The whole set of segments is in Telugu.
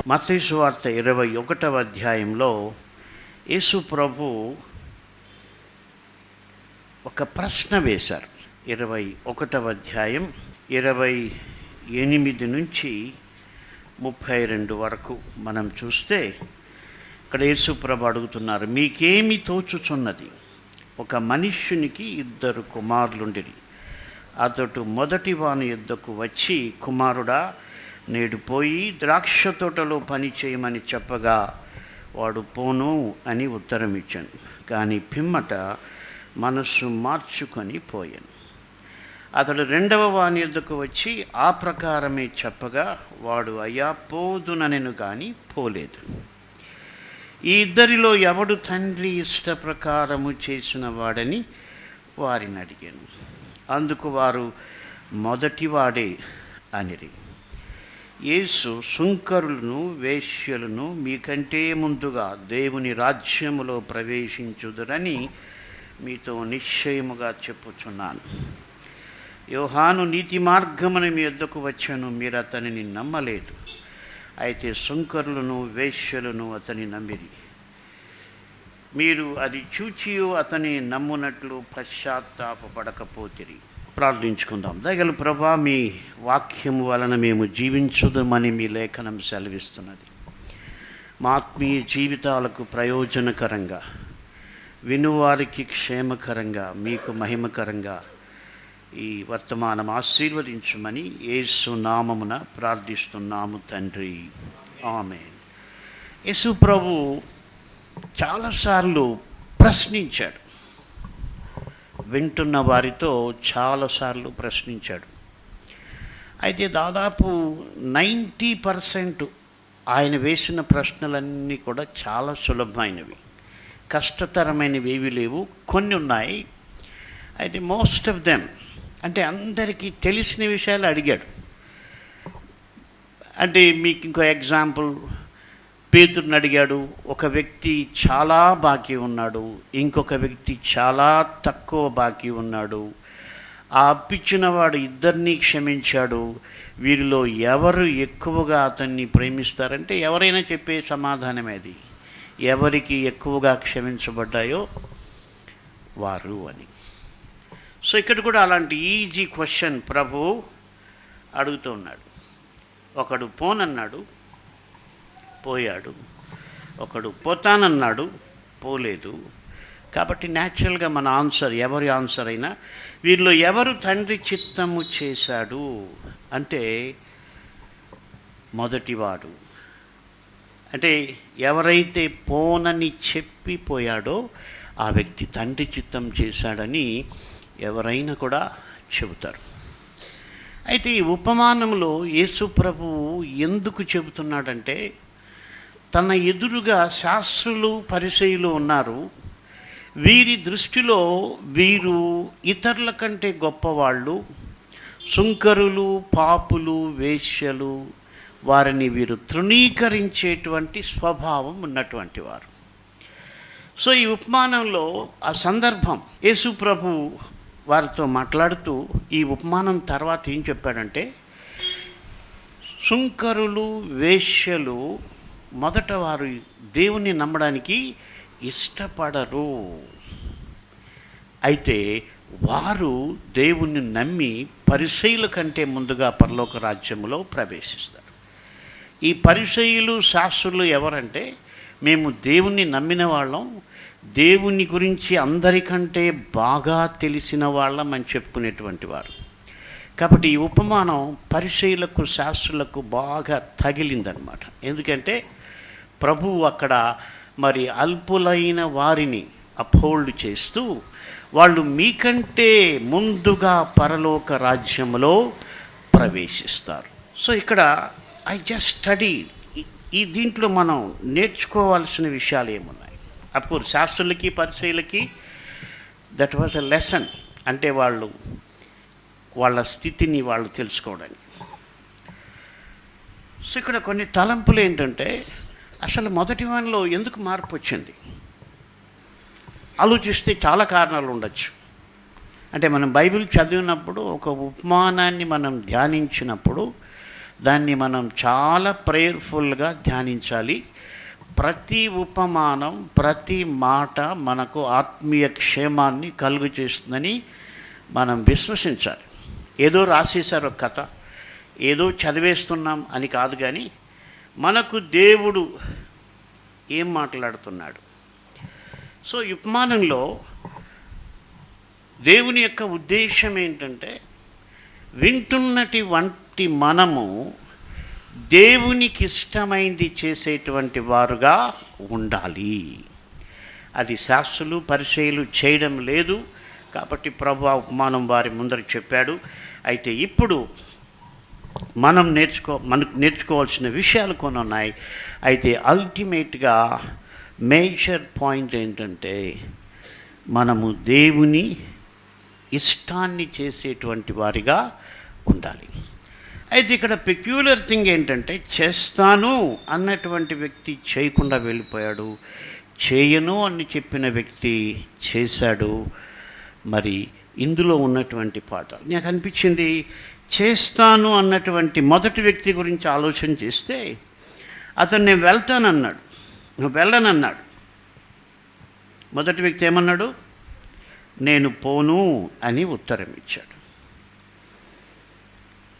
మత్తయి సువార్త 21వ అధ్యాయంలో యేసు ప్రభు ఒక ప్రశ్న వేశారు. 21వ అధ్యాయం 28 నుంచి 32 వరకు మనం చూస్తే ఇక్కడ యేసు ప్రభు అడుగుతున్నారు, మీకేమి తోచుచున్నది? ఒక మనుష్యునికి 2 కుమారులుండిరి. అతడు మొదటి వాని యొద్దకు వచ్చి, కుమారుడా, నేడు పోయి ద్రాక్ష తోటలో పని చేయమని చెప్పగా వాడు పోను అని ఉత్తరం ఇచ్చాను. కానీ పిమ్మట మనస్సు మార్చుకొని పోయాను. అతడు రెండవ వాని యొద్దకు వచ్చి ఆ ప్రకారమే చెప్పగా వాడు అయ్యా పోదుననెను కానీ పోలేదు. ఈ ఇద్దరిలో ఎవడు తండ్రి ఇష్ట ప్రకారము చేసిన వాడని వారిని అడిగాను. అందుకు వారు మొదటివాడే అనిరి. యేసు, సుంకరులను వేశ్యలను మీకంటే ముందుగా దేవుని రాజ్యములో ప్రవేశించుదురని మీతో నిశ్చయముగా చెప్పుచున్నాను. యోహాను నీతి మార్గమున మీ యొద్దకు వచ్చాను, మీరు అతనిని నమ్మలేదు. అయితే సుంకరులను వేశ్యలను అతని నమ్మిరి. మీరు అది చూచియో అతని నమ్మునట్లు పశ్చాత్తాపపడకపోతిరి. ప్రార్థించుకుందాం. దయగల ప్రభా, మీ వాక్యము వలన మేము జీవించుదామని మీ లేఖనం సెలవిస్తున్నది. మా ఆత్మీయ జీవితాలకు ప్రయోజనకరంగా, వినువారికి క్షేమకరంగా, మీకు మహిమకరంగా ఈ వర్తమానం ఆశీర్వదించమని యేసు నామమున ప్రార్థిస్తున్నాము తండ్రి, ఆమేన్. యేసు ప్రభు చాలాసార్లు ప్రశ్నించాడు. వింటున్న వారితో చాలాసార్లు ప్రశ్నించాడు. అయితే దాదాపు 90% ఆయన వేసిన ప్రశ్నలన్నీ కూడా చాలా సులభమైనవి, కష్టతరమైనవి ఏవి లేవు. కొన్ని ఉన్నాయి. అయితే మోస్ట్ ఆఫ్ దెమ్ అంటే అందరికీ తెలిసిన విషయాలు అడిగాడు. అంటే మీకు ఇంకో ఎగ్జాంపుల్, పేతురుని అడిగాడు. ఒక వ్యక్తి చాలా బాకీ ఉన్నాడు, ఇంకొక వ్యక్తి చాలా తక్కువ బాకీ ఉన్నాడు. ఆ అప్పిచ్చిన వాడు ఇద్దరినీ క్షమించాడు. వీరిలో ఎవరు ఎక్కువగా అతన్ని ప్రేమిస్తారంటే ఎవరైనా చెప్పే సమాధానమే అది, ఎవరికి ఎక్కువగా క్షమించబడ్డాయో వారు అని. సో ఇక్కడ కూడా అలాంటి ఈజీ క్వశ్చన్ ప్రభు అడుగుతూ ఉన్నాడు. ఒకడు పోనన్నాడు, పోయాడు. ఒకడు పోతానన్నాడు, పోలేదు. కాబట్టి న్యాచురల్గా మన ఆన్సర్, ఎవరి ఆన్సర్ అయినా, వీరిలో ఎవరు తండ్రి చిత్తము చేశాడు అంటే మొదటివాడు. అంటే ఎవరైతే పోనని చెప్పిపోయాడో ఆ వ్యక్తి తండ్రి చిత్తం చేశాడని ఎవరైనా కూడా చెబుతారు. అయితే ఈ ఉపమానంలో యేసు ప్రభువు ఎందుకు చెబుతున్నాడంటే, తన ఎదురుగా శాస్త్రులు పరిసయ్యులు ఉన్నారు. వీరి దృష్టిలో వీరు ఇతరుల కంటే గొప్పవాళ్ళు, సుంకరులు, పాపులు, వేశ్యలు, వారిని వీరు తృణీకరించేటువంటి స్వభావం ఉన్నటువంటి వారు. సో ఈ ఉపమానంలో ఆ సందర్భం, యేసు ప్రభు వారితో మాట్లాడుతూ ఈ ఉపమానం తర్వాత ఏం చెప్పాడంటే, సుంకరులు, వేశ్యలు మొదట వారు దేవుణ్ణి నమ్మడానికి ఇష్టపడరు. అయితే వారు దేవుణ్ణి నమ్మి పరిసయ్యుల కంటే ముందుగా పరలోక రాజ్యములో ప్రవేశిస్తారు. ఈ పరిసయ్యులు, శాస్త్రులు ఎవరంటే, మేము దేవుణ్ణి నమ్మిన వాళ్ళం, దేవుని గురించి అందరికంటే బాగా తెలిసిన వాళ్ళం అని చెప్పుకునేటువంటి వారు. కాబట్టి ఈ ఉపమానం పరిసయ్యులకు, శాస్త్రులకు బాగా తగిలిందనమాట. ఎందుకంటే ప్రభువు అక్కడ మరి అల్పులైన వారిని అప్హోల్డ్ చేస్తూ, వాళ్ళు మీకంటే ముందుగా పరలోక రాజ్యంలో ప్రవేశిస్తారు. సో ఇక్కడ ఐ జస్ట్ స్టడీ, ఈ దీంట్లో మనం నేర్చుకోవాల్సిన విషయాలు ఏమున్నాయి? అఫ్కోర్స్ శాస్త్రులకి, పరిసయ్యులకి దట్ వాజ్ ఎ లెసన్. అంటే వాళ్ళ స్థితిని వాళ్ళు తెలుసుకోవడానికి. సో ఇక్కడ కొన్ని తలంపులు ఏంటంటే, అసలు మొదటి వానిలో ఎందుకు మార్పు వచ్చింది ఆలోచిస్తే చాలా కారణాలు ఉండొచ్చు. అంటే మనం బైబిల్ చదివినప్పుడు, ఒక ఉపమానాన్ని మనం ధ్యానించినప్పుడు దాన్ని మనం చాలా ప్రేయర్ఫుల్గా ధ్యానించాలి. ప్రతి ఉపమానం, ప్రతి మాట మనకు ఆత్మీయ క్షేమాన్ని కలుగు చేస్తుందని మనం విశ్వసించాలి. ఏదో రాసేశారు కథ, ఏదో చదివేస్తున్నాం అని కాదు, కానీ మనకు దేవుడు ఏం మాట్లాడుతున్నాడు. సో ఈ ఉపమానంలో దేవుని యొక్క ఉద్దేశం ఏంటంటే, వింటున్నటి వంటి మనము దేవునికి ఇష్టమైంది చేసేటువంటి వారుగా ఉండాలి. అది శాస్త్రులు పరిచయులు చేయడం లేదు కాబట్టి ప్రభువు ఉపమానం వారి ముందర చెప్పాడు. అయితే ఇప్పుడు మనకు నేర్చుకోవాల్సిన విషయాలు కొన్ని ఉన్నాయి. అయితే అల్టిమేట్గా మేజర్ పాయింట్ ఏంటంటే, మనము దేవుని ఇష్టాన్ని చేసేటువంటి వారిగా ఉండాలి. అయితే ఇక్కడ పెక్యులర్ థింగ్ ఏంటంటే, చేస్తాను అన్నటువంటి వ్యక్తి చేయకుండా వెళ్ళిపోయాడు, చేయను అని చెప్పిన వ్యక్తి చేశాడు. మరి ఇందులో ఉన్నటువంటి పాట నాకు అనిపించింది, చేస్తాను అన్నటువంటి మొదటి వ్యక్తి గురించి ఆలోచన చేస్తే, అతను నేను వెళ్తానన్నాడు, నువ్వు వెళ్ళనన్నాడు. మొదటి వ్యక్తి ఏమన్నాడు? నేను పోను అని ఉత్తరం ఇచ్చాడు.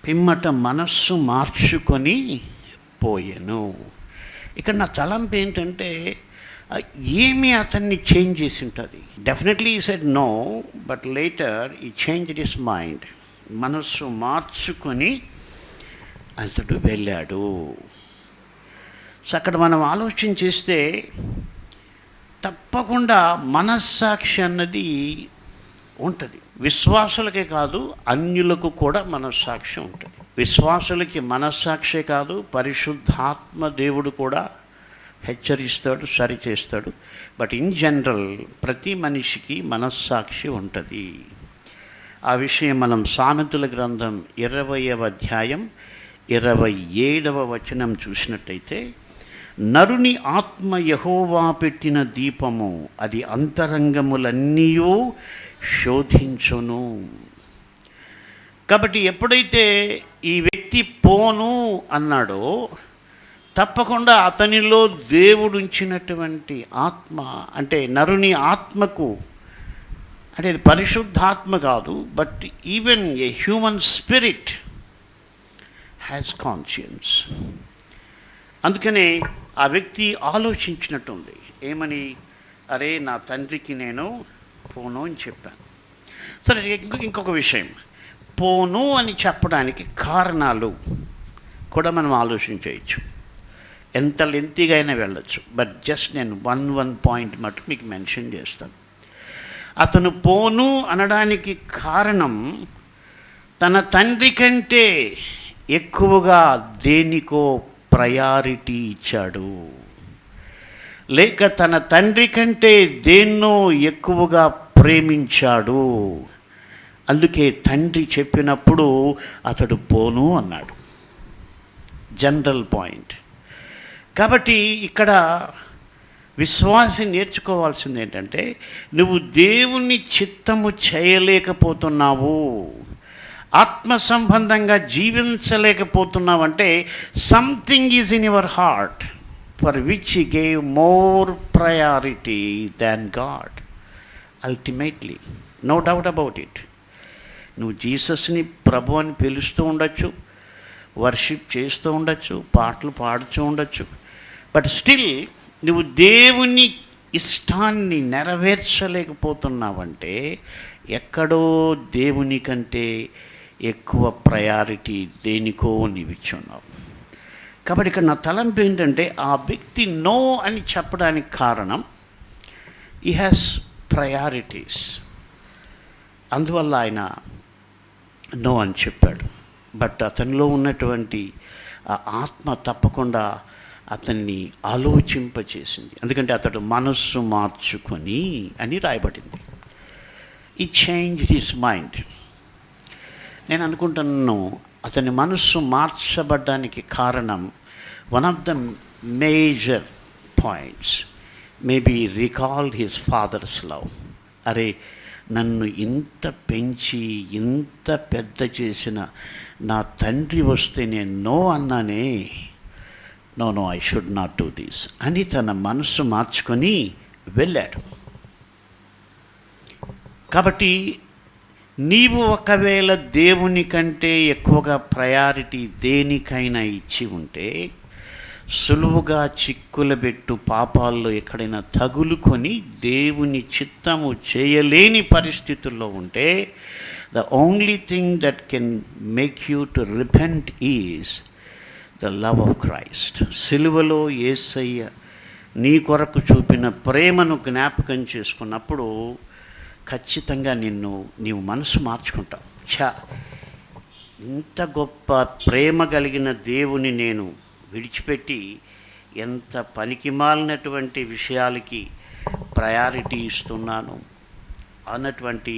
పిమ్మట మనస్సు మార్చుకొని పోయాను. ఇక్కడ నా తలంపు ఏంటంటే, ఏమి అతన్ని చేంజ్ చేసి ఉంటుంది. డెఫినెట్లీ ఈ సెడ్ నో, బట్ లేటర్ ఈ చేంజ్ హిస్ మైండ్. మనస్సు మార్చుకొని అతడు వెళ్ళాడు. సో అక్కడ మనం ఆలోచన చేస్తే తప్పకుండా మనస్సాక్షి అన్నది ఉంటుంది. విశ్వాసులకే కాదు, అన్యులకు కూడా మనస్సాక్షి ఉంటుంది. విశ్వాసులకి మనస్సాక్షే కాదు, పరిశుద్ధాత్మ దేవుడు కూడా హెచ్చరిస్తాడు, సరిచేస్తాడు. బట్ ఇన్ జనరల్ ప్రతి మనిషికి మనస్సాక్షి ఉంటుంది. ఆ విషయం మనం సామెతల గ్రంథం 20వ అధ్యాయం 27వ వచనం చూసినట్టయితే, నరుని ఆత్మ యెహోవా పెట్టిన దీపము, అది అంతరంగములన్నీ శోధించును. కాబట్టి ఎప్పుడైతే ఈ వ్యక్తి పోను అన్నాడో, తప్పకుండా అతనిలో దేవుడు ఉంచినటువంటి ఆత్మ, అంటే నరుని ఆత్మకు, అంటే అది పరిశుద్ధాత్మ కాదు, but even a human spirit has conscience. అందుకనే ఆ వ్యక్తి ఆలోచించినట్టుంది. ఏమని? అరే, నా తండ్రికి నేను పోను అని చెప్పాను. సరే, ఇంకొక విషయం, పోను అని చెప్పడానికి కారణాలు కూడా మనం ఆలోచించవచ్చు. ఎంత లెంతీగా అయినా వెళ్ళొచ్చు, బట్ జస్ట్ నేను వన్ పాయింట్ మటుకు మీకు మెన్షన్ చేస్తాను. అతను పోను అనడానికి కారణం, తన తండ్రి కంటే ఎక్కువగా దేనికో ప్రయారిటీ ఇచ్చాడు, లేక తన తండ్రి కంటే దేన్నో ఎక్కువగా ప్రేమించాడు. అందుకే తండ్రి చెప్పినప్పుడు అతడు పోను అన్నాడు. General point. కాబట్టి ఇక్కడ విశ్వాసి నేర్చుకోవాల్సింది ఏంటంటే, నువ్వు దేవుని చిత్తము చేయలేకపోతున్నావు, ఆత్మ సంబంధంగా జీవించలేకపోతున్నావంటే something is in your heart for which he gave more priority than God. Ultimately no doubt about it. నువ్వు జీసస్ని ప్రభు అని పిలుస్తూ ఉండొచ్చు, వర్షిప్ చేస్తూ ఉండొచ్చు, పాటలు పాడుతూ ఉండొచ్చు, బట్ స్టిల్ నువ్వు దేవుని ఇష్టాన్ని నెరవేర్చలేకపోతున్నావంటే ఎక్కడో దేవుని కంటే ఎక్కువ ప్రయారిటీ దేనికో నీవిచ్చున్నావు. కాబట్టి ఇక్కడ నా తలంపు ఏంటంటే, ఆ వ్యక్తి నో అని చెప్పడానికి కారణం, ఈ హ్యాస్ ప్రయారిటీస్, అందువల్ల ఆయన నో అని చెప్పాడు. బట్ అతనిలో ఉన్నటువంటి ఆ ఆత్మ తప్పకుండా అతన్ని ఆలోచింపచేసింది. ఎందుకంటే అతడు మనస్సు మార్చుకొని అని రాయబడింది. ఈ చేంజ్ హిస్ మైండ్. నేను అనుకుంటున్నాను అతని మనస్సు మార్చబడ్డానికి కారణం, one of the major points maybe recall his father's love. అరే, నన్ను ఇంత పెంచి ఇంత పెద్ద చేసిన నా తండ్రి వస్తే నేను నో అన్నానే, no I should not do this అని తన మనసు మార్చుకొని వెళ్ళాడు. కాబట్టి నీవు ఒకవేళ దేవుని కంటే ఎక్కువగా ప్రయారిటీ దేనికైనా ఇచ్చి ఉంటే, సులువుగా చిక్కులబెట్టు పాపాల్లో ఎక్కడైనా తగులుకొని దేవుని చిత్తము చేయలేని పరిస్థితుల్లో ఉంటే, the only thing that can make you to repent is the love of Christ. సిలువలో యేసయ్య నీ కొరకు చూపిన ప్రేమను జ్ఞాపకం చేసుకున్నప్పుడు ఖచ్చితంగా నీవు మనసు మార్చుకుంటావు. ఇంత గొప్ప ప్రేమ కలిగిన దేవుని నేను విడిచిపెట్టి ఎంత పనికిమాలినటువంటి విషయాలకి ప్రయారిటీ ఇస్తున్నాను అన్నటువంటి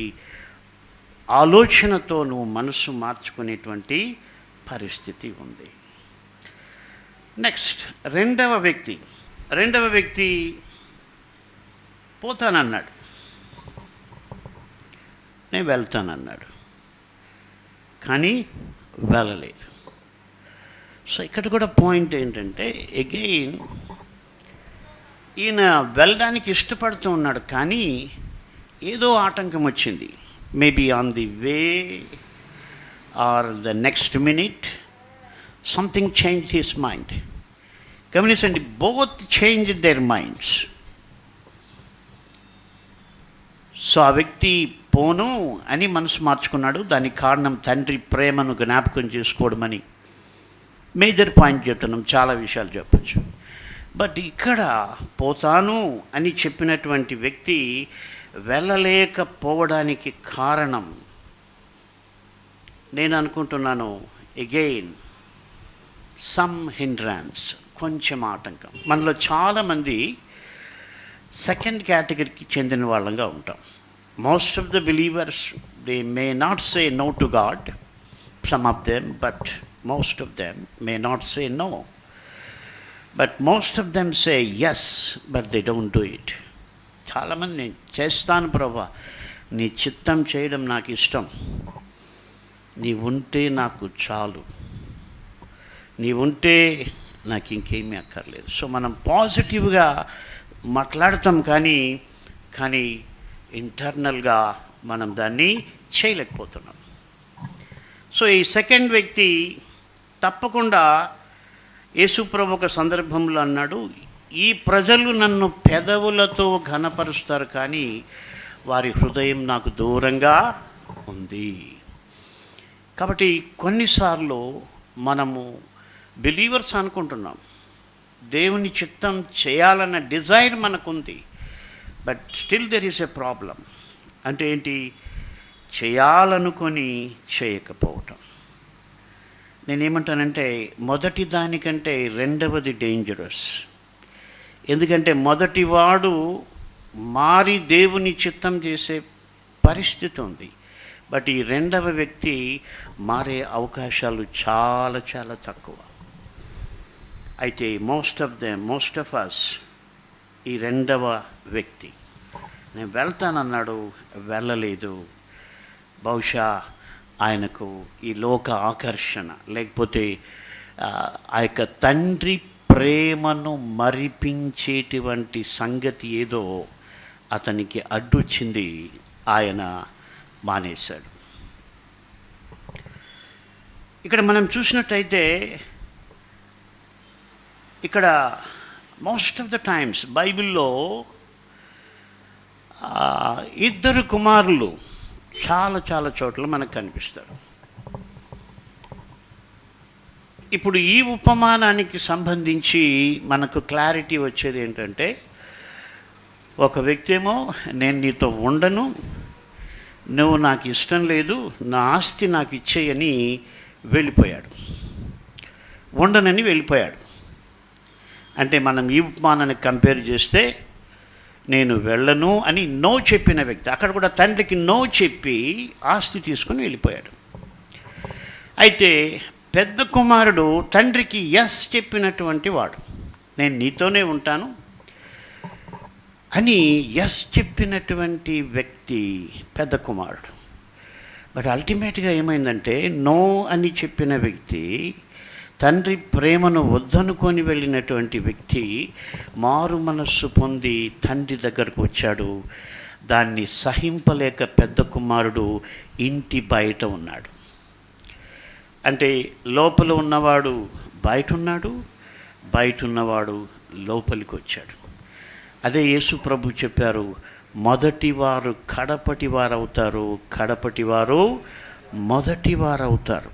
ఆలోచనతో నువ్వు మనసు మార్చుకునేటువంటి పరిస్థితి ఉంది. నెక్స్ట్ రెండవ వ్యక్తి పోతానన్నాడు, నేను వెళ్తానన్నాడు, కానీ వెళ్ళలేదు. సో ఇక్కడ కూడా పాయింట్ ఏంటంటే, అగైన్ ఈయన వెళ్ళడానికి ఇష్టపడుతూ ఉన్నాడు, కానీ ఏదో ఆటంకం వచ్చింది. Maybe on the way or the next minute something change his mind. గమనించండి, both change their minds. So ఆ వ్యక్తి పోను అని మనసు మార్చుకున్నాడు. దానికి కారణం తండ్రి ప్రేమను జ్ఞాపకం చేసుకోవడం అని మేజర్ పాయింట్ చెప్తున్నాం. చాలా విషయాలు చెప్పచ్చు, బట్ ఇక్కడ పోతాను అని చెప్పినటువంటి వ్యక్తి వెళ్ళలేకపోవడానికి కారణం నేను అనుకుంటున్నాను అగైన్ సమ్ హిండ్రాన్స్, కొంచెం ఆటంకం. మనలో చాలామంది సెకండ్ కేటగిరీకి చెందిన వాళ్ళంగా ఉంటాం. Most of the believers they may not say no to God, some of them, but most of them may not say no, but most of them say yes, but they don't do it. చాలామంది నేను చేస్తాను ప్రభువా, నీ చిత్తం చేయడం నాకు ఇష్టం, నీ ఉంటే నాకు చాలు, నీ ఉంటే నాకు ఇంకేమీ అక్కర్లేదు. సో మనం పాజిటివ్గా మాట్లాడతాం, కానీ ఇంటర్నల్గా మనం దాన్ని చేయలేకపోతున్నాం. సో ఈ సెకండ్ వ్యక్తి తప్పకుండా యేసుప్రభు ఒక సందర్భంలో అన్నాడు, ఈ ప్రజలు నన్ను పెదవులతో ఘనపరుస్తారు, కానీ వారి హృదయం నాకు దూరంగా ఉంది. కాబట్టి కొన్నిసార్లు మనము బిలీవర్స్ అనుకుంటున్నాం, దేవుని చిత్తం చేయాలన్న డిజైర్ మనకుంది, but still there is a problem. అంటే ఏంటి? చేయాలనుకొని చేయకపోవటం. నేనేమంటానంటే, మొదటి దానికంటే రెండవది డేంజరస్. ఎందుకంటే మొదటివాడు మారి దేవుని చిత్తం చేసే పరిస్థితి ఉంది, బట్ ఈ రెండవ వ్యక్తి మారే అవకాశాలు చాలా చాలా తక్కువ. అయితే మోస్ట్ ఆఫ్ అస్ ఈ రెండవ వ్యక్తి, నేను వెళ్తానన్నాడు, వెళ్ళలేదు. బహుశా ఆయనకు ఈ లోక ఆకర్షణ, లేకపోతే ఆ యొక్క తండ్రి ప్రేమను మరిపించేటువంటి సంగతి ఏదో అతనికి అడ్డొచ్చింది, ఆయన మానేశాడు. ఇక్కడ మనం చూసినట్టయితే, ఇక్కడ మోస్ట్ ఆఫ్ ద టైమ్స్ బైబిల్లో ఇద్దరు కుమారులు చాలా చాలా చోట్ల మనకు కనిపిస్తారు. ఇప్పుడు ఈ ఉపమానానికి సంబంధించి మనకు క్లారిటీ వచ్చేది ఏంటంటే, ఒక వ్యక్తి ఏమో నేను నీతో ఉండను, నువ్వు నాకు ఇష్టం లేదు, నా ఆస్తి నాకు ఇచ్చేయని వెళ్ళిపోయాడు, ఉండనని వెళ్ళిపోయాడు. అంటే మనం ఈ ఉపమానాన్ని కంపేర్ చేస్తే, నేను వెళ్ళను అని నో చెప్పిన వ్యక్తి అక్కడ కూడా తండ్రికి నో చెప్పి ఆస్తి తీసుకుని వెళ్ళిపోయాడు. అయితే పెద్ద కుమారుడు తండ్రికి ఎస్ చెప్పినటువంటి వాడు, నేను నీతోనే ఉంటాను, అని ఎస్ చెప్పినటువంటి వ్యక్తి పెద్ద కుమారుడు. బట్ అల్టిమేట్గా ఏమైందంటే నో అని చెప్పిన వ్యక్తి, తండ్రి ప్రేమను వద్దనుకొని వెళ్ళినటువంటి వ్యక్తి మారు మనస్సు పొంది తండ్రి దగ్గరకు వచ్చాడు. దాన్ని సహింపలేక పెద్ద కుమారుడు ఇంటి బయట ఉన్నాడు. అంటే లోపల ఉన్నవాడు బయట ఉన్నాడు, బయట ఉన్నవాడు లోపలికి వచ్చాడు. అదే యేసు ప్రభు చెప్పారు, మొదటివారు కడపటివారు అవుతారు, కడపటివారు మొదటివారు అవుతారు.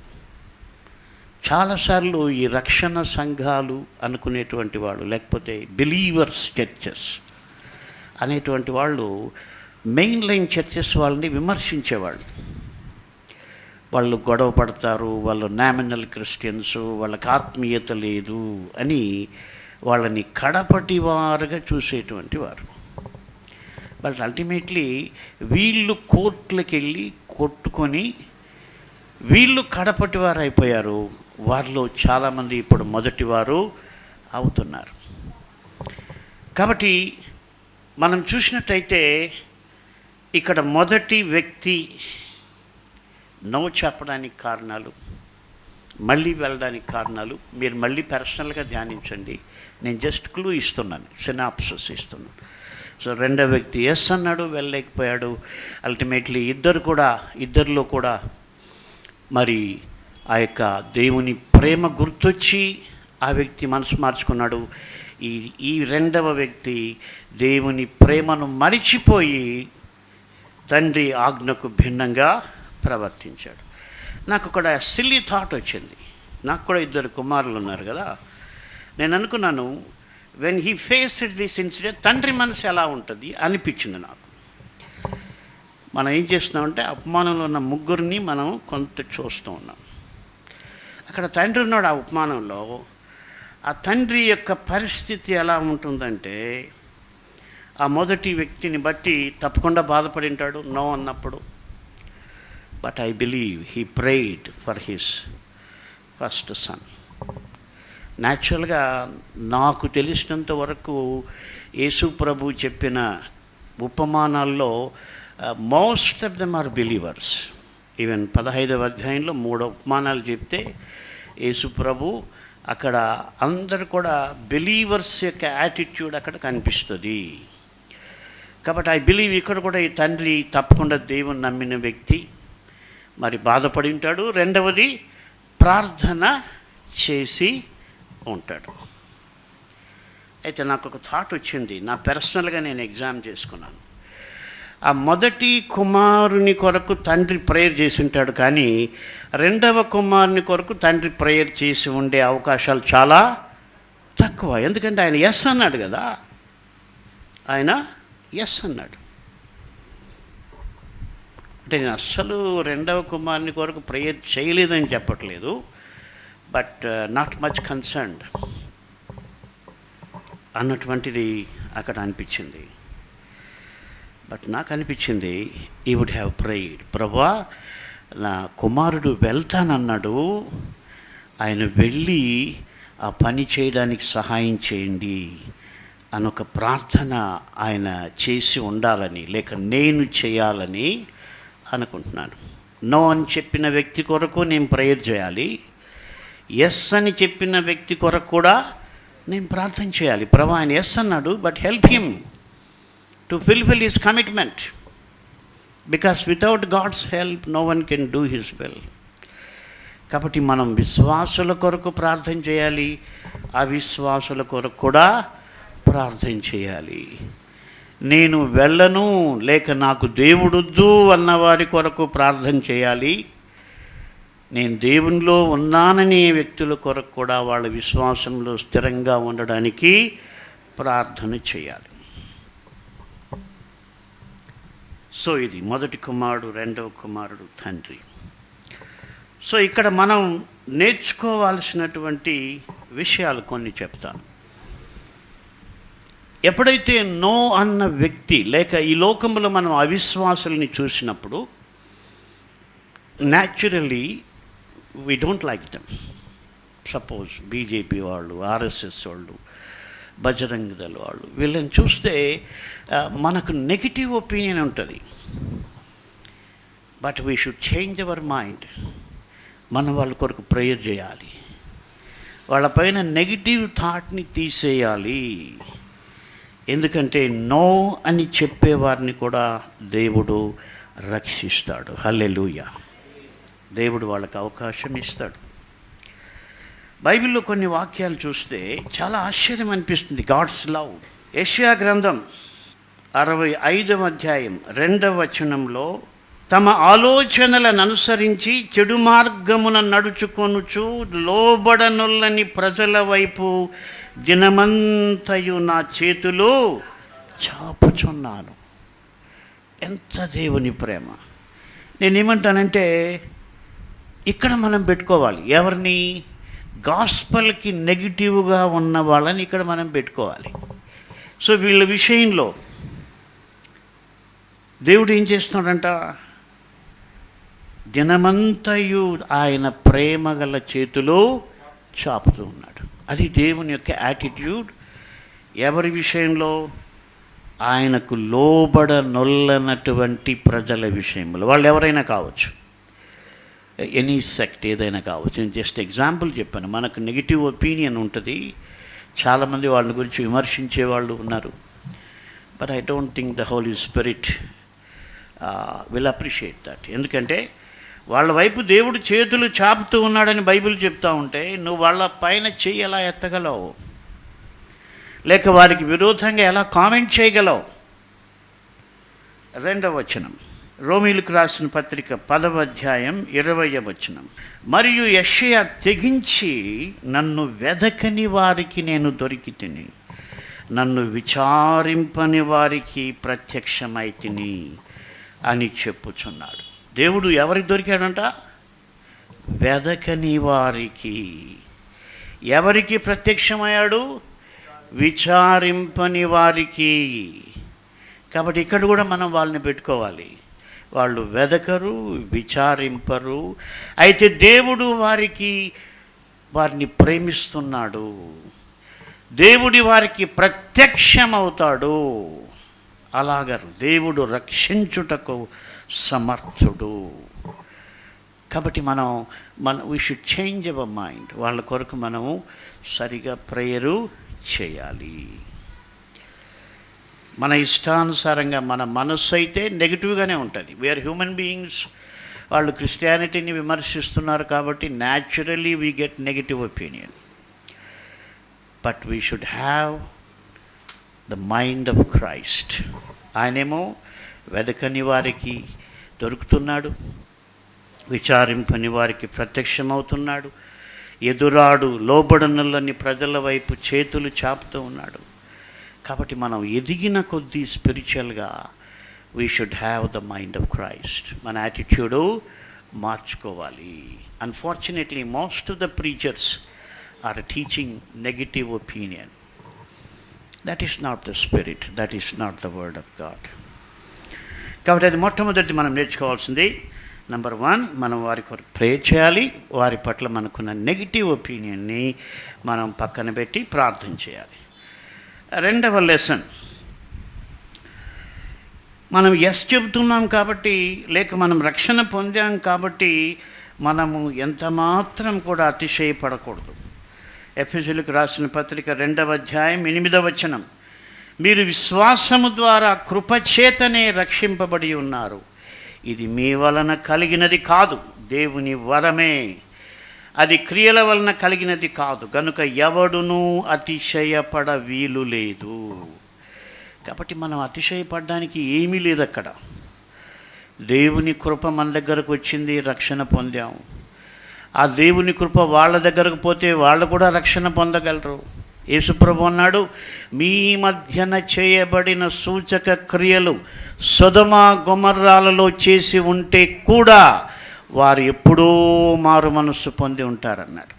చాలాసార్లు ఈ రక్షణ సంఘాలు అనుకునేటువంటి వాళ్ళు, లేకపోతే బిలీవర్స్ చర్చెస్ అనేటువంటి వాళ్ళు మెయిన్ లైన్ చర్చెస్ వాళ్ళని విమర్శించేవాళ్ళు. వాళ్ళు గొడవ పడతారు, వాళ్ళు నామినల్ క్రిస్టియన్స్, వాళ్ళకి ఆత్మీయత లేదు అని వాళ్ళని కడపటి వారుగా చూసేటువంటి వారు. బట్ అల్టిమేట్లీ వీళ్ళు కోర్టులకు వెళ్ళి కొట్టుకొని వీళ్ళు కడపటి వారు అయిపోయారు. వారిలో చాలామంది ఇప్పుడు మొదటివారు అవుతున్నారు. కాబట్టి మనం చూసినట్టయితే ఇక్కడ మొదటి వ్యక్తి నో చెప్పడానికి కారణాలు, మళ్ళీ వెళ్ళడానికి కారణాలు మీరు మళ్ళీ పర్సనల్గా ధ్యానించండి. నేను జస్ట్ క్లూ ఇస్తున్నాను, సినాప్సిస్ ఇస్తున్నాను. సో రెండో వ్యక్తి ఎస్ అన్నాడు, వెళ్ళలేకపోయాడు. అల్టిమేట్లీ ఇద్దరిలో కూడా మరి ఆ యొక్క దేవుని ప్రేమ గుర్తొచ్చి ఆ వ్యక్తి మనసు మార్చుకున్నాడు. ఈ రెండవ వ్యక్తి దేవుని ప్రేమను మరిచిపోయి తండ్రి ఆజ్ఞకు భిన్నంగా ప్రవర్తించాడు. నాకు ఒక సిల్లీ థాట్ వచ్చింది. నాకు కూడా 2 కుమారులు ఉన్నారు కదా. నేను అనుకున్నాను, when he faced this incident తండ్రి మనసు ఎలా ఉంటుంది అనిపించింది నాకు. మనం ఏం చేస్తున్నామంటే అపమానంలో ఉన్న ముగ్గురిని మనం కొంత చూస్తూ ఉన్నాం. అక్కడ తండ్రి ఉన్నాడు. ఆ ఉపమానంలో ఆ తండ్రి యొక్క పరిస్థితి ఎలా ఉంటుందంటే, ఆ మొదటి వ్యక్తిని బట్టి తప్పకుండా బాధపడి ఉంటాడు నో అన్నప్పుడు. But I believe he prayed for his first son. న్యాచురల్గా నాకు తెలిసినంత వరకు యేసు ప్రభు చెప్పిన ఉపమానాల్లో most of them are believers. Even 15వ అధ్యాయంలో 3 ఉపమానాలు చెప్తే యేసు ప్రభు అక్కడ అందరు కూడా బిలీవర్స్ యొక్క యాటిట్యూడ్ అక్కడ కనిపిస్తుంది. కాబట్టి ఐ బిలీవ్ ఇక్కడ కూడా ఈ తండ్రి తప్పకుండా దేవుని నమ్మిన వ్యక్తి మరి బాధపడి ఉంటాడు. రెండవది ప్రార్థన చేసి ఉంటాడు. అయితే నాకు ఒక థాట్ వచ్చింది, నా పర్సనల్గా నేను ఎగ్జామ్ చేసుకున్నాను. ఆ మొదటి కుమారుని కొరకు తండ్రి ప్రేయర్ చేసి ఉంటాడు, కానీ రెండవ కుమారుని కొరకు తండ్రి ప్రేయర్ చేసి ఉండే అవకాశాలు చాలా తక్కువ. ఎందుకంటే ఆయన ఎస్ అన్నాడు కదా, ఆయన ఎస్ అన్నాడు. అంటే నేను అస్సలు రెండవ కుమారుని కొరకు ప్రేయర్ చేయలేదని చెప్పట్లేదు, బట్ నాట్ మచ్ కన్సర్న్డ్ అన్నటువంటిది అక్కడ అనిపించింది. బట్ నాకు అనిపించింది ఈ వుడ్ హ్యావ్ ప్రేయిడ్, ప్రభువా నా కుమారుడు వెళ్తానన్నాడు, ఆయన వెళ్ళి ఆ పని చేయడానికి సహాయం చేయండి అని ఒక ప్రార్థన ఆయన చేసి ఉండాలని, లేక నేను చేయాలని అనుకుంటున్నాను. నో అని చెప్పిన వ్యక్తి కొరకు నేను ప్రేయర్ చేయాలి, ఎస్ అని చెప్పిన వ్యక్తి కొరకు కూడా నేను ప్రార్థన చేయాలి. ప్రభువా ఆయన ఎస్ అన్నాడు, but help him to fulfill his commitment, because without God's help no one can do his will. కాబట్టి మనం విశ్వాసుల కొరకు ప్రార్థన చేయాలి, అవిశ్వాసుల కొరకు కూడా ప్రార్థన చేయాలి. నేను వెళ్ళను లేక నాకు దేవుడొద్దు అన్నవారి కొరకు ప్రార్థన చేయాలి. నేను దేవునిలో ఉన్నాననే వ్యక్తుల కొరకు కూడా వాళ్ళ విశ్వాసంలో స్థిరంగా ఉండడానికి ప్రార్థన చేయాలి. సో ఇది మొదటి కుమారుడు, రెండవ కుమారుడు, తండ్రి. సో ఇక్కడ మనం నేర్చుకోవాల్సినటువంటి విషయాలు కొన్ని చెప్తాను. ఎప్పుడైతే నో అన్న వ్యక్తి, లేక ఈ లోకంలో మనం అవిశ్వాసుల్ని చూసినప్పుడు naturally we don't like them. Suppose BJP వాళ్ళు, ఆర్ఎస్ఎస్ వాళ్ళు, బజరంగ్ దళ్ వాళ్ళు, వీళ్ళని చూస్తే మనకు నెగిటివ్ ఒపీనియన్ ఉంటుంది. But we should change our mind. మనం వాళ్ళ కొరకు ప్రేయర్ చేయాలి, వాళ్ళపైన నెగిటివ్ థాట్ని తీసేయాలి. ఎందుకంటే నో అని చెప్పేవారిని కూడా దేవుడు రక్షిస్తాడు. హల్లెలూయా. దేవుడు వాళ్ళకి అవకాశం ఇస్తాడు. బైబిల్లో కొన్ని వాక్యాలు చూస్తే చాలా ఆశ్చర్యం అనిపిస్తుంది. God's love. యెషయా గ్రంథం 65వ అధ్యాయం 2వ వచనంలో, తమ ఆలోచనలను అనుసరించి చెడు మార్గమున నడుచుకొనుచు లోబడనొల్లని ప్రజల వైపు దినమంతయు నా చేతులు చాపుచున్నాను. ఎంత దేవుని ప్రేమ! నేనేమంటానంటే, ఇక్కడ మనం పెట్టుకోవాలి. ఎవరిని? గాస్పల్కి నెగిటివ్గా ఉన్న వాళ్ళని ఇక్కడ మనం పెట్టుకోవాలి. సో వీళ్ళ విషయంలో దేవుడు ఏం చేస్తున్నాడంట? దినమంతయు ఆయన ప్రేమ గల చేతిలో చాపుతూ ఉన్నాడు. అది దేవుని యొక్క యాటిట్యూడ్. ఎవరి విషయంలో? ఆయనకు లోబడనొల్లనటువంటి ప్రజల విషయంలో. వాళ్ళు ఎవరైనా కావచ్చు, ఎనీ సెక్ట్ ఏదైనా కావచ్చు. నేను జస్ట్ ఎగ్జాంపుల్ చెప్పాను. మనకు నెగిటివ్ ఒపీనియన్ ఉంటుంది, చాలామంది వాళ్ళ గురించి విమర్శించే వాళ్ళు ఉన్నారు. But I don't think the Holy Spirit will appreciate that. ఎందుకంటే వాళ్ళ వైపు దేవుడు చేతులు చాపుతూ ఉన్నాడని బైబిల్ చెప్తూ ఉంటే నువ్వు వాళ్ళ పైన చెయ్యి ఎలా ఎత్తగలవు? లేక వారికి విరోధంగా ఎలా కామెంట్ చేయగలవు? 2వ వచనం, రోమీయులకు రాసిన పత్రిక 10వ అధ్యాయం 20వ వచనం. మరియు యెషయా తెగించి, నన్ను వెదకని వారికి నేను దొరికితిని, నన్ను విచారింపని వారికి ప్రత్యక్షమైతిని అని చెప్పుచున్నాడు. దేవుడు ఎవరికి దొరికాడంట? వెదకని వారికి. ఎవరికి ప్రత్యక్షమయ్యాడు? విచారింపని వారికి. కాబట్టి ఇక్కడ కూడా మనం వాళ్ళని పెట్టుకోవాలి. వాళ్ళు వెదకరు, విచారింపరు. అయితే దేవుడు వారిని ప్రేమిస్తున్నాడు. దేవుడి వారికి ప్రత్యక్షమవుతాడు. అలాగ దేవుడు రక్షించుటకు సమర్థుడు. కాబట్టి we should change our mind. వాళ్ళ కొరకు మనము సరిగా ప్రేయరు చేయాలి. మన ఇష్టానుసారంగా మన మనస్సు అయితే నెగిటివ్గానే ఉంటుంది. We are human beings. వాళ్ళు క్రిస్టియానిటీని విమర్శిస్తున్నారు కాబట్టి naturally we get negative opinion. But we should have the mind of Christ. ఆయనేమో వెదకని వారికి దొరుకుతున్నాడు, విచారింపని వారికి ప్రత్యక్షమవుతున్నాడు, ఎదురాడు లోబడనులని ప్రజల వైపు చేతులు చాపుతూ ఉన్నాడు. కాబట్టి మనం ఎదిగిన కొద్దీ స్పిరిచువల్గా we should have the mind of Christ. మన యాటిట్యూడు మార్చుకోవాలి. Unfortunately most of the preachers are teaching negative opinion. That is not the spirit, that is not the word of God. కాబట్టి అది మొట్టమొదటి మనం నేర్చుకోవాల్సింది. నెంబర్ 1, మనం వారి కొరకు ప్రే చేయాలి. వారి పట్ల మనకున్న నెగిటివ్ ఒపీనియన్ని మనం పక్కన పెట్టి ప్రార్థన చేయాలి. 2వ లెసన్, మనం ఎస్ చెబుతున్నాం కాబట్టి, లేక మనం రక్షణ పొందాం కాబట్టి మనము ఎంత మాత్రం కూడా అతిశయపడకూడదు. ఎఫెసీయులకు రాసిన పత్రిక 2వ అధ్యాయం 8వ వచనం, మీరు విశ్వాసము ద్వారా కృపచేతనే రక్షింపబడి ఉన్నారు. ఇది మీ వలన కలిగినది కాదు, దేవుని వరమే. అది క్రియల వలన కలిగినది కాదు, కనుక ఎవడునూ అతిశయపడ వీలు లేదు. కాబట్టి మనం అతిశయపడడానికి ఏమీ లేదు అక్కడ. దేవుని కృప మన దగ్గరకు వచ్చింది, రక్షణ పొందాం. ఆ దేవుని కృప వాళ్ళ దగ్గరకు పోతే వాళ్ళు కూడా రక్షణ పొందగలరు. యేసుప్రభు అన్నాడు, మీ మధ్యన చేయబడిన సూచక క్రియలు సొదొమ గొమొర్రాలలో చేసి ఉంటే కూడా వారు ఎప్పుడూ మారు మనస్సు పొంది ఉంటారన్నాడు.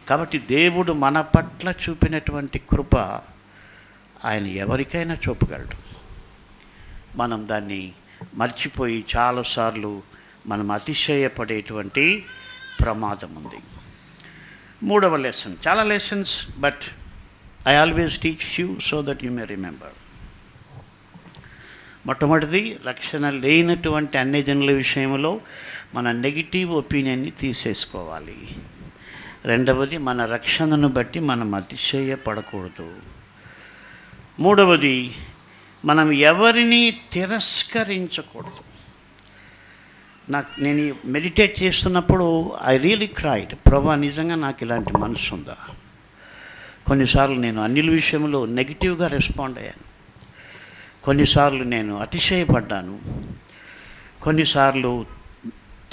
కాబట్టి దేవుడు మన పట్ల చూపినటువంటి కృప ఆయన ఎవరికైనా చూపగలడు. మనం దాన్ని మర్చిపోయి చాలాసార్లు మనం అతిశయపడేటువంటి ప్రమాదం ఉంది. 3వ లెసన్, చాలా lessons, but I always teach you so that you may remember. మొట్టమొదటిది, రక్షణ లేనటువంటి అన్ని జనుల విషయంలో మన నెగిటివ్ ఒపీనియన్ని తీసేసుకోవాలి. రెండవది, మన రక్షణను బట్టి మనం అతిశయపడకూడదు. మూడవది, మనం ఎవరిని తిరస్కరించకూడదు. నేను మెడిటేట్ చేస్తున్నప్పుడు ఐ రియలీ క్రైడ్, ప్రభా నిజంగా నాకు ఇలాంటి మనసు ఉందా? కొన్నిసార్లు నేను అన్యుల విషయంలో నెగిటివ్గా రెస్పాండ్ అయ్యాను, కొన్నిసార్లు నేను అతిశయపడ్డాను, కొన్నిసార్లు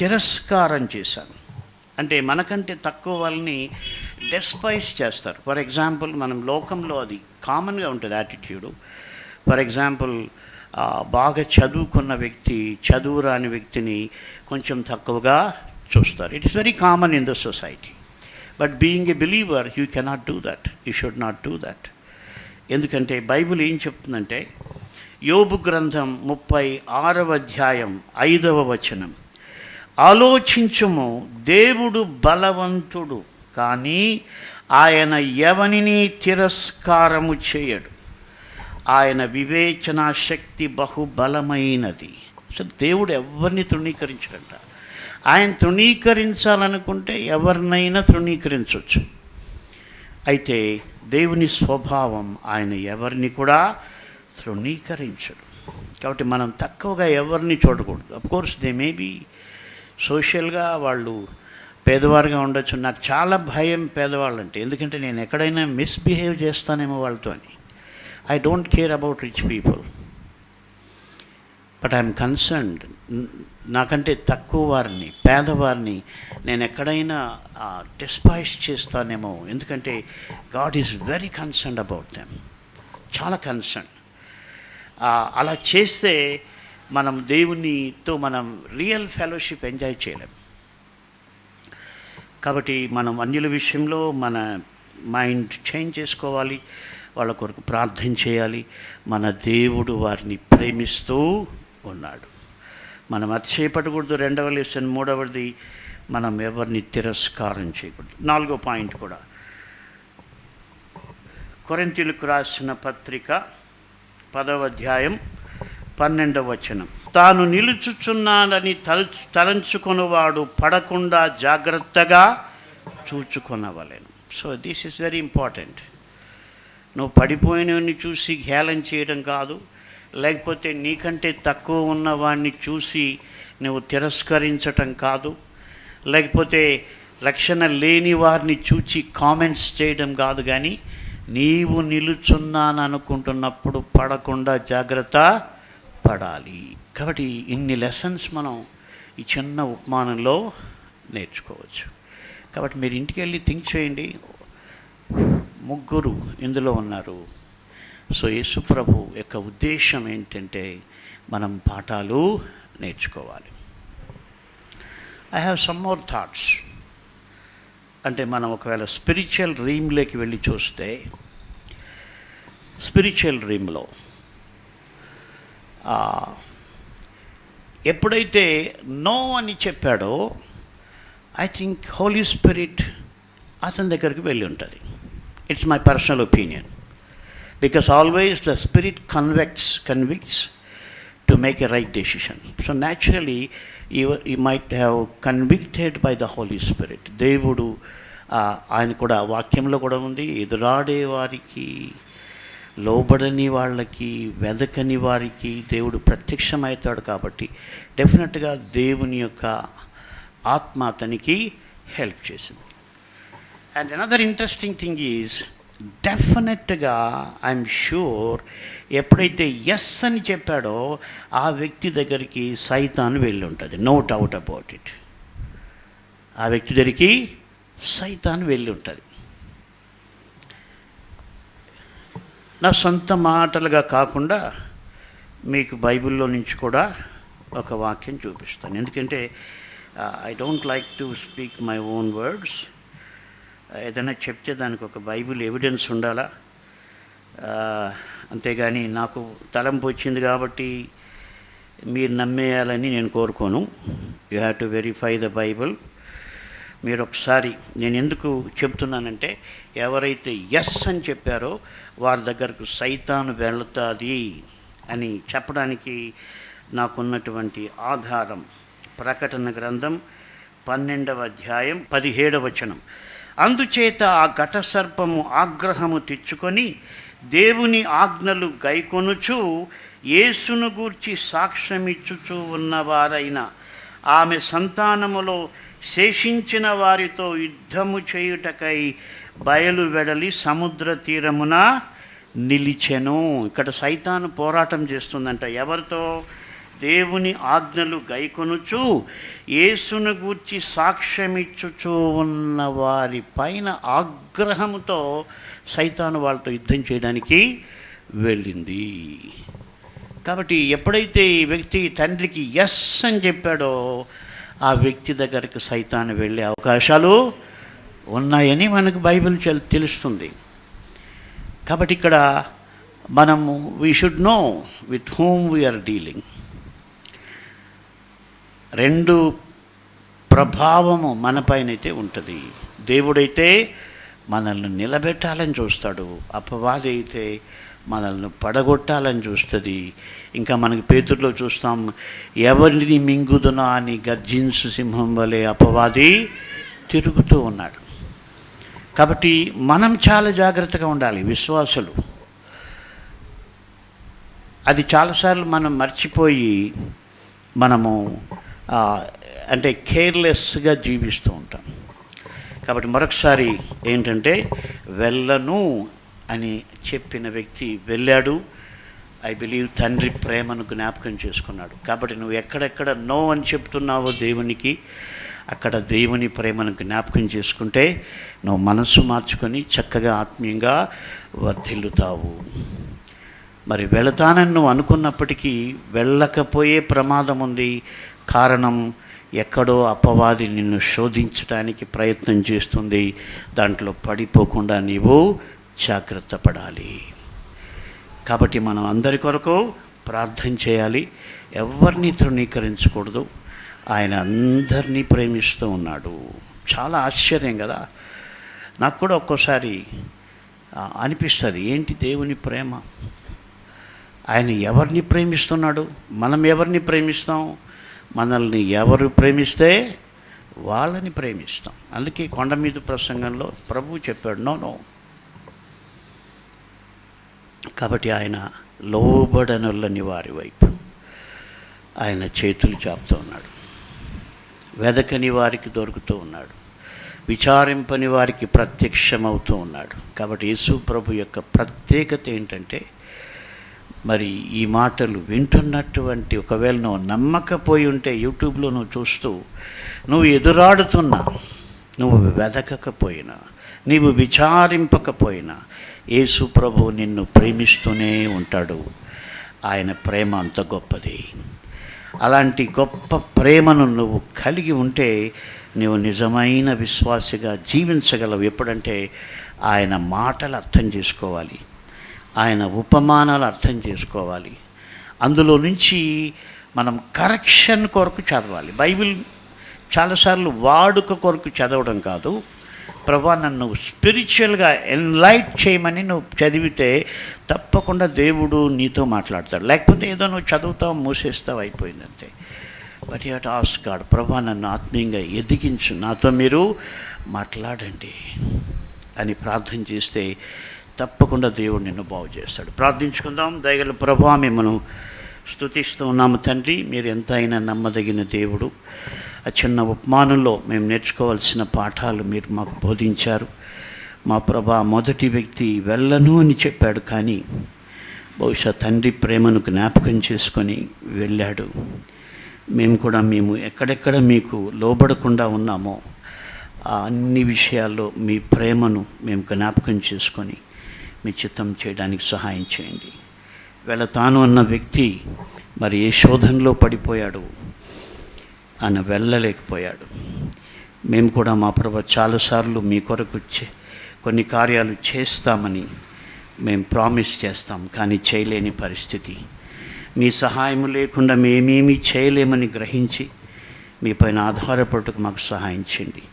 తిరస్కారం చేశాను. అంటే మనకంటే తక్కువ వాళ్ళని డెస్పైజ్ చేస్తారు. ఫర్ ఎగ్జాంపుల్, మనం లోకంలో అది కామన్గా ఉంటుంది యాటిట్యూడు. ఫర్ ఎగ్జాంపుల్, బాగా చదువుకున్న వ్యక్తి చదువు రాని వ్యక్తిని కొంచెం తక్కువగా చూస్తారు. It is very common in the society. But being a believer you cannot do that, you should not do that. ఎందుకంటే బైబిల్ ఏం చెప్తుందంటే, యోబు గ్రంథం 36వ అధ్యాయం 5వ వచనం, ఆలోచించుము, దేవుడు బలవంతుడు, కానీ ఆయన ఎవనిని తిరస్కారము చేయడు, ఆయన వివేచనా శక్తి బహుబలమైనది. సో దేవుడు ఎవరిని తృణీకరించడంట. ఆయన తృణీకరించాలనుకుంటే ఎవరినైనా తృణీకరించవచ్చు. అయితే దేవుని స్వభావం, ఆయన ఎవరిని కూడా తృణీకరించడు. కాబట్టి మనం తక్కువగా ఎవరిని చూడకూడదు. అఫ్కోర్స్ దే మే బీ సోషల్గా వాళ్ళు పేదవారుగా ఉండొచ్చు. నాకు చాలా భయం పేదవాళ్ళంటే, ఎందుకంటే నేను ఎక్కడైనా మిస్బిహేవ్ చేస్తానేమో వాళ్ళతో అని. I don't care about rich people, but I'm concerned. నాకంటే తక్కువ వారిని, పేదవారిని నేను ఎక్కడైనా డిస్పైజ్ చేస్తానేమో. ఎందుకంటే God is very concerned about them, చాలా కన్సర్న్. అలా చేస్తే మనం దేవునితో మనం రియల్ ఫెలోషిప్ ఎంజాయ్ చేయలేం. కాబట్టి మనం అన్యుల విషయంలో మన మైండ్ చేంజ్ చేసుకోవాలి, వాళ్ళ కొరకు ప్రార్థన చేయాలి. మన దేవుడు వారిని ప్రేమిస్తూ ఉన్నాడు. మనం అతిశయపడకూడదు. రెండవ లెసన్. మూడవది, మనం ఎవరిని తిరస్కారం చేయకూడదు. 4వ పాయింట్ కూడా, కొరింథీయులకు రాసిన పత్రిక 10వ అధ్యాయం 12వ వచనం, తాను నిలుచుచున్నానని తలంచుకొనువాడు పడకుండా జాగ్రత్తగా చూచుకొనవలెను. So this is very important. నువ్వు పడిపోయినవన్నీ చూసి హేళన చేయడం కాదు, లేకపోతే నీకంటే తక్కువ ఉన్న వాడిని చూసి నువ్వు తిరస్కరించటం కాదు, లేకపోతే రక్షణ లేని వారిని చూచి కామెంట్స్ చేయడం కాదు. కానీ నీవు నిలుచున్నాను అనుకుంటున్నప్పుడు పడకుండా జాగ్రత్త పడాలి. కాబట్టి ఇన్ని లెసన్స్ మనం ఈ చిన్న ఉపమానంలో నేర్చుకోవచ్చు. కాబట్టి మీరు ఇంటికి వెళ్ళి థింక్ చేయండి. ముగ్గురు ఇందులో ఉన్నారు. సో యేసు ప్రభు యొక్క ఉద్దేశం ఏంటంటే మనం పాఠాలు నేర్చుకోవాలి. I have some more thoughts. అంటే మనం ఒకవేళ స్పిరిచువల్ రీమ్లోకి వెళ్ళి చూస్తే, స్పిరిచువల్ రీమ్లో ఎప్పుడైతే నో అని చెప్పాడో, ఐ థింక్ హోలీ స్పిరిట్ అతని దగ్గరికి వెళ్ళి ఉంటుంది. It's my personal opinion, because always the Spirit convicts to make a right decision. So naturally, you might have convicted by the Holy Spirit. దేవుడు ఆయన కూడా వాక్యంలో కూడా ఉంది, ఎదురాడే వారికి, లోబడని వాళ్ళకి, వెదకని వారికి దేవుడు ప్రత్యక్షమవుతాడు. కాబట్టి డెఫినెట్గా దేవుని యొక్క ఆత్మ అతనికి హెల్ప్ చేసింది. And another interesting thing is, డెఫినెట్గా ఐఎమ్ షూర్ ఎప్పుడైతే ఎస్ అని చెప్పాడో ఆ వ్యక్తి దగ్గరికి సైతాను వెళ్ళి ఉంటుంది. No doubt about it. ఆ వ్యక్తి దగ్గరికి సైతాను వెళ్ళి ఉంటుంది. నా సొంత మాటలుగా కాకుండా మీకు బైబిల్లో నుంచి కూడా ఒక వాక్యం చూపిస్తాను. ఎందుకంటే I don't like to speak my own words. ఏదైనా చెప్తే దానికి ఒక బైబిల్ ఎవిడెన్స్ ఉండాలా. అంతేగాని నాకు తలంపు వచ్చింది కాబట్టి మీరు నమ్మేయాలని నేను కోరుకోను. You have to verify the Bible. మీరు ఒకసారి, నేను ఎందుకు చెప్తున్నానంటే, ఎవరైతే ఎస్ అని చెప్పారో వారి దగ్గరకు సైతాను వెళుతుంది అని చెప్పడానికి నాకున్నటువంటి ఆధారం ప్రకటన గ్రంథం 12వ అధ్యాయం 17వ వచనం. అందుచేత ఆ ఘట సర్పము ఆగ్రహము తెచ్చుకొని దేవుని ఆజ్ఞలు గైకొనుచు యేసును గూర్చి సాక్ష్యమిచ్చుచూ ఉన్నవారైన ఆమె సంతానములో శేషించిన వారితో యుద్ధము చేయుటకై బయలు వెడలి సముద్ర తీరమున నిలిచెను. ఇక్కడ సైతాను పోరాటం చేస్తుందంట. ఎవరితో? దేవుని ఆజ్ఞలు గైకొనుచు యేసును గూర్చి సాక్ష్యమిచ్చుచూ ఉన్న వారి పైన ఆగ్రహముతో సైతాను వాళ్ళతో యుద్ధం చేయడానికి వెళ్ళింది. కాబట్టి ఎప్పుడైతే ఈ వ్యక్తి తండ్రికి ఎస్ అని చెప్పాడో ఆ వ్యక్తి దగ్గరికి సైతాను వెళ్ళే అవకాశాలు ఉన్నాయని మనకు బైబిల్ తెలుస్తుంది. కాబట్టి ఇక్కడ మనము we should know with whom we are dealing. రెండు ప్రభావము మన పైన అయితే ఉంటుంది. దేవుడైతే మనల్ని నిలబెట్టాలని చూస్తాడు, అపవాది అయితే మనల్ని పడగొట్టాలని చూస్తుంది. ఇంకా మనకి పేతురులో చూస్తాం, ఎవరిని మింగుదునా అని గర్జించు సింహం వలె అపవాది తిరుగుతూ ఉన్నాడు. కాబట్టి మనం చాలా జాగ్రత్తగా ఉండాలి విశ్వాసులు. అది చాలాసార్లు మనం మర్చిపోయి మనము అంటే కేర్లెస్గా జీవిస్తూ ఉంటాం. కాబట్టి మరొకసారి ఏంటంటే, వెళ్ళను అని చెప్పిన వ్యక్తి వెళ్ళాడు. ఐ బిలీవ్ తండ్రి ప్రేమను జ్ఞాపకం చేసుకున్నాడు. కాబట్టి నువ్వు ఎక్కడెక్కడ నో అని చెప్తున్నావో దేవునికి, అక్కడ దేవుని ప్రేమను జ్ఞాపకం చేసుకుంటే నువ్వు మనస్సు మార్చుకొని చక్కగా ఆత్మీయంగా వర్ధిల్లుతావు. మరి వెళతానని నువ్వు అనుకున్నప్పటికీ వెళ్ళకపోయే ప్రమాదం ఉంది. కారణం, ఎక్కడో అపవాది నిన్ను శోధించడానికి ప్రయత్నం చేస్తుంది. దాంట్లో పడిపోకుండా నీవు జాగ్రత్త పడాలి. కాబట్టి మనం అందరి కొరకు ప్రార్థన చేయాలి. ఎవరిని తృణీకరించకూడదు. ఆయన అందరినీ ప్రేమిస్తూ ఉన్నాడు. చాలా ఆశ్చర్యం కదా. నాకు కూడా ఒక్కోసారి అనిపిస్తుంది, ఏంటి దేవుని ప్రేమ, ఆయన ఎవరిని ప్రేమిస్తున్నాడు, మనం ఎవరిని ప్రేమిస్తాం. మనల్ని ఎవరు ప్రేమిస్తే వాళ్ళని ప్రేమిస్తాం. అందుకే కొండ మీద ప్రసంగంలో ప్రభువు చెప్పాడు, నో. కాబట్టి ఆయన లోబడనులని వారి వైపు ఆయన చేతులు చాపుతూ ఉన్నాడు. వెదకని వారికి దొరుకుతూ ఉన్నాడు. విచారింపని వారికి ప్రత్యక్షమవుతూ ఉన్నాడు. కాబట్టి యేసు ప్రభు యొక్క ప్రత్యేకత ఏంటంటే, మరి ఈ మాటలు వింటున్నటువంటి, ఒకవేళ నువ్వు నమ్మకపోయి ఉంటే యూట్యూబ్లో నువ్వు చూస్తూ, నువ్వు ఎదురాడుతున్నా, నువ్వు వెదకకపోయినా, నీవు విచారింపకపోయినా, యేసు ప్రభు నిన్ను ప్రేమిస్తూనే ఉంటాడు. ఆయన ప్రేమ అంత గొప్పది. అలాంటి గొప్ప ప్రేమను నువ్వు కలిగి ఉంటే నువ్వు నిజమైన విశ్వాసిగా జీవించగలవు. ఎప్పుడంటే ఆయన మాటలు అర్థం చేసుకోవాలి, ఆయన ఉపమానాలు అర్థం చేసుకోవాలి. అందులో నుంచి మనం కరెక్షన్ కొరకు చదవాలి. బైబిల్ చాలాసార్లు వాడుక కొరకు చదవడం కాదు. ప్రభా నన్ను స్పిరిచువల్గా ఎన్లైట్ చేయమని నువ్వు చదివితే తప్పకుండా దేవుడు నీతో మాట్లాడతాడు. లేకపోతే ఏదో నువ్వు చదువుతావు, మూసేస్తావు, అయిపోయిందంతే. But you have to ask God, ప్రభా నన్ను ఆత్మీయంగా ఎదిగించు, నాతో మీరు మాట్లాడండి అని ప్రార్థన చేస్తే తప్పకుండా దేవుడు నిన్ను బాగు చేస్తాడు. ప్రార్థించుకుందాం. దయగల ప్రభా, మిమ్మల్ని స్తుతిస్తూ ఉన్నాము తండ్రి. మీరు ఎంతైనా నమ్మదగిన దేవుడు. ఆ చిన్న ఉపమానంలో మేము నేర్చుకోవాల్సిన పాఠాలు మీరు మాకు బోధించారు. మా ప్రభా, మొదటి వ్యక్తి వెళ్ళను అని చెప్పాడు, కానీ బహుశా తండ్రి ప్రేమను జ్ఞాపకం చేసుకొని వెళ్ళాడు. మేము ఎక్కడెక్కడ మీకు లోబడకుండా ఉన్నామో ఆ అన్ని విషయాల్లో మీ ప్రేమను మేము జ్ఞాపకం చేసుకొని మీ చిత్తం చేయడానికి సహాయం చేయండి. వెళతాను అన్న వ్యక్తి మరి ఏ శోధనలో పడిపోయాడు, ఆయన వెళ్ళలేకపోయాడు. మేము కూడా మా ప్రభు చాలాసార్లు మీ కొరకు కొన్ని కార్యాలు చేస్తామని మేము ప్రామిస్ చేస్తాం, కానీ చేయలేని పరిస్థితి. మీ సహాయం లేకుండా మేమేమీ చేయలేమని గ్రహించి మీ పైన ఆధారపడటకు మాకు సహాయం చేయండి.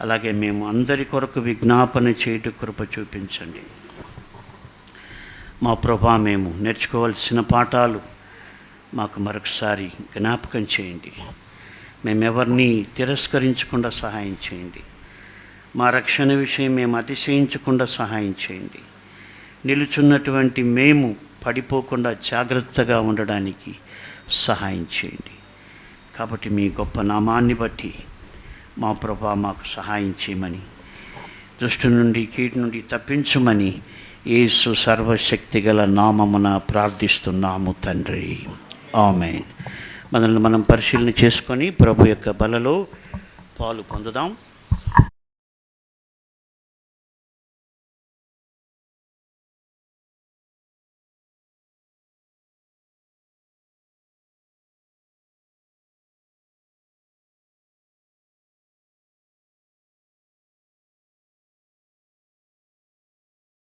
అలాగే మేము అందరి కొరకు విజ్ఞాపన చేయుట కృప చూపించండి. మా ప్రభా, మేము నేర్చుకోవాల్సిన పాఠాలు మాకు మరొకసారి జ్ఞాపకం చేయండి. మేమెవరిని తిరస్కరించకుండా సహాయం చేయండి. మా రక్షణ విషయం మేము అతిశయించకుండా సహాయం చేయండి. నిలుచున్నటువంటి మేము పడిపోకుండా జాగ్రత్తగా ఉండడానికి సహాయం చేయండి. కాబట్టి మీ గొప్ప నామాన్ని బట్టి మా ప్రభా మాకు సహాయం చేయమని, దుష్టు నుండి కీడు నుండి తప్పించమని యేసు సర్వశక్తి గల నామమున ప్రార్థిస్తున్నాము తండ్రి. ఆమేన్. మనల్ని మనం పరిశీలన చేసుకొని ప్రభు యొక్క బలలో పాలు పొందుదాం.